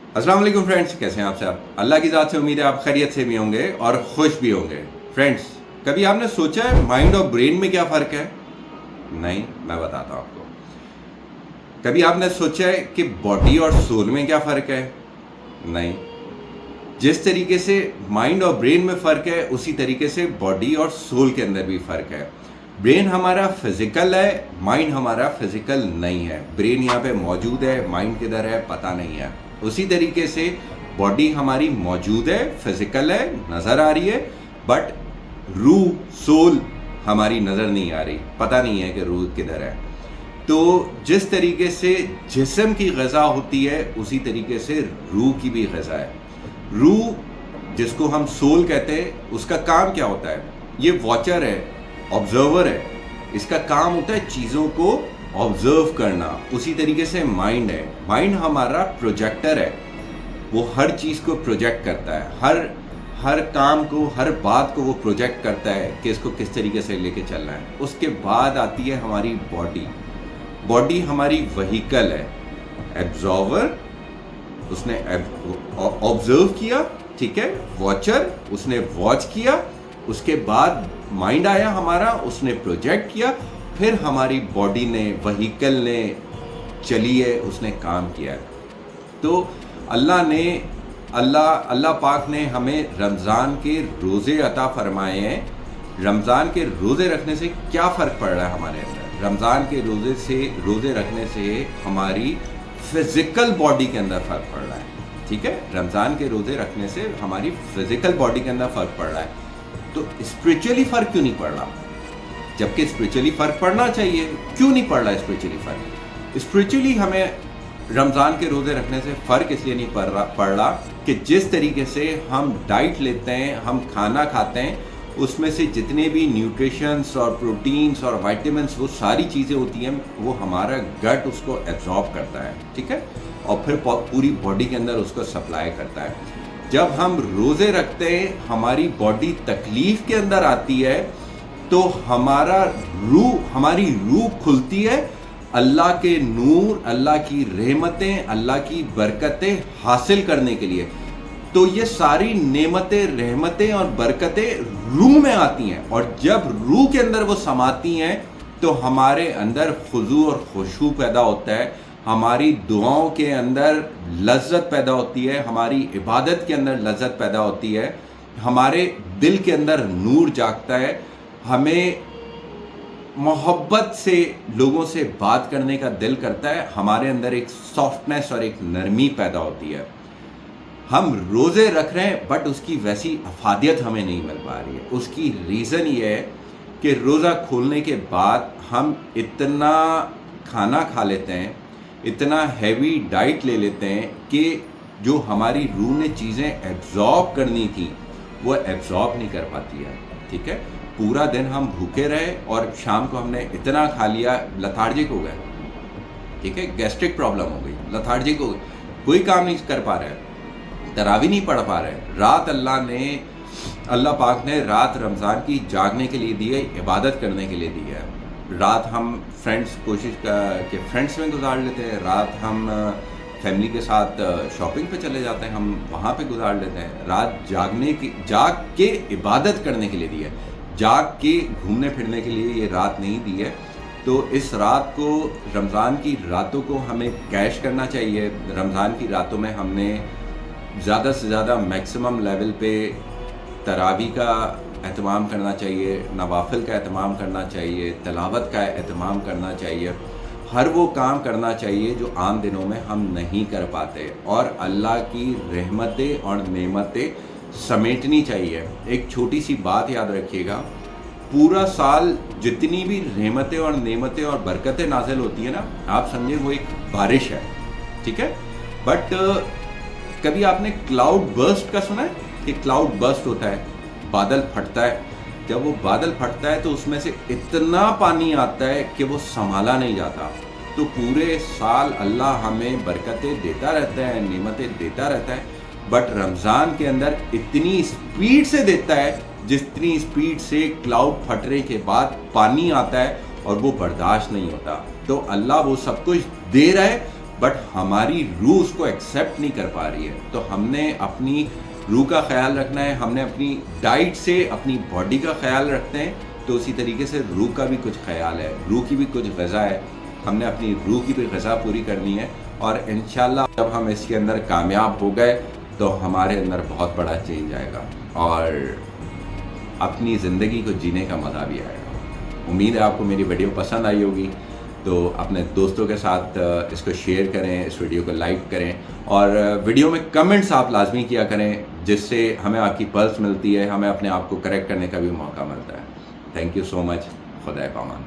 अस्सलाम वालेकुम फ्रेंड्स, कैसे हैं आप सब? अल्लाह की ज़ात से उम्मीद है आप खैरियत से भी होंगे और खुश भी होंगे। फ्रेंड्स, कभी आपने सोचा है माइंड और ब्रेन में क्या फ़र्क है? नहीं, मैं बताता हूँ आपको। कभी आपने सोचा है कि बॉडी और सोल में क्या फ़र्क है? नहीं। जिस तरीके से माइंड और ब्रेन में फ़र्क है, उसी तरीके से बॉडी और सोल के अंदर भी फ़र्क है। ब्रेन हमारा फिजिकल है, माइंड हमारा फिजिकल नहीं है। ब्रेन यहाँ पे मौजूद है, माइंड किधर है पता नहीं है। उसी तरीके से बॉडी हमारी मौजूद है, फिजिकल है, नज़र आ रही है, बट रूह सोल हमारी नज़र नहीं आ रही, पता नहीं है कि रूह किधर है। तो जिस तरीके से जिस्म की ग़िज़ा होती है, उसी तरीके से रूह की भी ग़िज़ा है। रूह जिसको हम सोल कहते हैं, उसका काम क्या होता है? ये वॉचर है, ऑब्जर्वर है। इसका काम होता है चीज़ों को ऑब्जर्व करना। उसी तरीके से माइंड है, माइंड हमारा प्रोजेक्टर है। वो हर चीज़ को प्रोजेक्ट करता है, हर काम को, हर बात को वो प्रोजेक्ट करता है कि इसको किस तरीके से लेके चलना है। उसके बाद आती है हमारी बॉडी। बॉडी हमारी व्हीकल है, एब्जॉर्वर, उसने ऑब्जर्व किया, ठीक है, वॉचर, उसने वॉच किया, उसके बाद माइंड आया हमारा, उसने प्रोजेक्ट किया, फिर हमारी बॉडी ने, व्हीकल ने चली है, उसने काम किया है। तो अल्लाह पाक ने हमें रमज़ान के रोज़े अता फरमाए हैं। रमज़ान के रोज़े रखने से क्या फ़र्क पड़ रहा है हमारे अंदर? रमज़ान के रोज़े रखने से हमारी फिज़िकल बॉडी के अंदर फ़र्क पड़ रहा है, ठीक है। रमज़ान के रोज़े रखने से हमारी फिज़िकल बॉडी के अंदर फ़र्क पड़ रहा है। तो स्पिरिचुअली फ़र्क क्यों नहीं पड़ रहा? जबकि स्पिरिचुअली फ़र्क पड़ना चाहिए, क्यों नहीं पड़ रहा है स्पिरिचुअली फ़र्क? स्पिरिचुअली हमें रमज़ान के रोज़े रखने से फ़र्क इसलिए नहीं पड़ रहा कि जिस तरीके से हम डाइट लेते हैं, हम खाना खाते हैं, उसमें से जितने भी न्यूट्रिशंस और प्रोटीन्स और विटामिन्स, वो सारी चीज़ें होती हैं, वो हमारा गट उसको एब्जॉर्ब करता है, ठीक है, और फिर पूरी बॉडी के अंदर उसको सप्लाई करता है। जब हम रोज़े रखते हैं, हमारी बॉडी तकलीफ़ के अंदर आती है, तो हमारी रूह खुलती है अल्लाह के नूर, अल्लाह की रहमतें, अल्लाह की बरकतें हासिल करने के लिए। तो ये सारी नेमतें, रहमतें और बरकतें रूह में आती हैं, और जब रूह के अंदर वो समाती हैं तो हमारे अंदर खुजू और खुशू पैदा होता है, हमारी दुआओं के अंदर लज्जत पैदा होती है, हमारी इबादत के अंदर लज्जत पैदा होती है, हमारे दिल के अंदर नूर जागता है, हमें मोहब्बत से लोगों से बात करने का दिल करता है, हमारे अंदर एक सॉफ्टनेस और एक नरमी पैदा होती है। हम रोज़े रख रहे हैं, बट उसकी वैसी अफादियत हमें नहीं मिल पा रही है। उसकी रीज़न ये है कि रोज़ा खोलने के बाद हम इतना खाना खा लेते हैं, इतना हैवी डाइट ले लेते हैं कि जो हमारी रूह ने चीज़ें एब्जॉर्ब करनी थी, वो एब्जॉर्ब नहीं कर पाती है, ठीक है। पूरा दिन हम भूखे रहे और शाम को हमने इतना खा लिया, लथार्जिक हो गए, ठीक है, गैस्ट्रिक प्रॉब्लम हो गई, लथार्जिक हो गई, कोई काम नहीं कर पा रहे, तरावी नहीं पढ़ पा रहे। रात अल्लाह पाक ने रात रमज़ान की जागने के लिए दी है, इबादत करने के लिए दी है। रात हम फ्रेंड्स में गुजार लेते हैं, रात हम फैमिली के साथ शॉपिंग पे चले जाते हैं, हम वहाँ पे गुजार लेते हैं। रात जाग के इबादत करने के लिए दी है, जाग के घूमने फिरने के लिए ये रात नहीं दी है। तो इस रात को, रमज़ान की रातों को हमें कैश करना चाहिए। रमज़ान की रातों में हमने ज़्यादा से ज़्यादा मैक्सिमम लेवल पे तरावी का एहतमाम करना चाहिए, नवाफिल का एहतमाम करना चाहिए, तिलावत का एहतमाम करना चाहिए, हर वो काम करना चाहिए जो आम दिनों में हम नहीं कर पाते, और अल्लाह की रहमतें और नेमतें समेटनी चाहिए। एक छोटी सी बात याद रखिएगा, पूरा साल जितनी भी रहमतें और नेमतें और बरकतें नाजिल होती है ना, आप समझे वो एक बारिश है, ठीक है। बट कभी आपने क्लाउड बर्स्ट का सुना है कि क्लाउड बर्स्ट होता है, बादल फटता है। जब वो बादल फटता है तो उसमें से इतना पानी आता है कि वो संभाला नहीं जाता। तो पूरे साल अल्लाह हमें बरकतें देता रहता है, नेमतें देता रहता है, बट रमज़ान के अंदर इतनी स्पीड से देता है जितनी स्पीड से क्लाउड फटने के बाद पानी आता है, और वो बर्दाश्त नहीं होता। तो अल्लाह वो सब कुछ दे रहा है, بٹ ہماری روح اس کو ایکسیپٹ نہیں کر پا رہی ہے. تو ہم نے اپنی روح کا خیال رکھنا ہے, ہم نے اپنی ڈائٹ سے اپنی باڈی کا خیال رکھتے ہیں, تو اسی طریقے سے روح کا بھی کچھ خیال ہے, روح کی بھی کچھ غذا ہے, ہم نے اپنی روح کی بھی غذا پوری کرنی ہے. اور انشاءاللہ جب ہم اس کے اندر کامیاب ہو گئے تو ہمارے اندر بہت بڑا چینج آئے گا اور اپنی زندگی کو جینے کا مزہ بھی آئے گا. امید ہے آپ کو میری ویڈیو پسند آئی ہوگی, تو اپنے دوستوں کے ساتھ اس کو شیئر کریں, اس ویڈیو کو لائک کریں, اور ویڈیو میں کمنٹس آپ لازمی کیا کریں, جس سے ہمیں آپ کی پلس ملتی ہے, ہمیں اپنے آپ کو کریکٹ کرنے کا بھی موقع ملتا ہے. تھینک یو سو مچ. خدا پامان.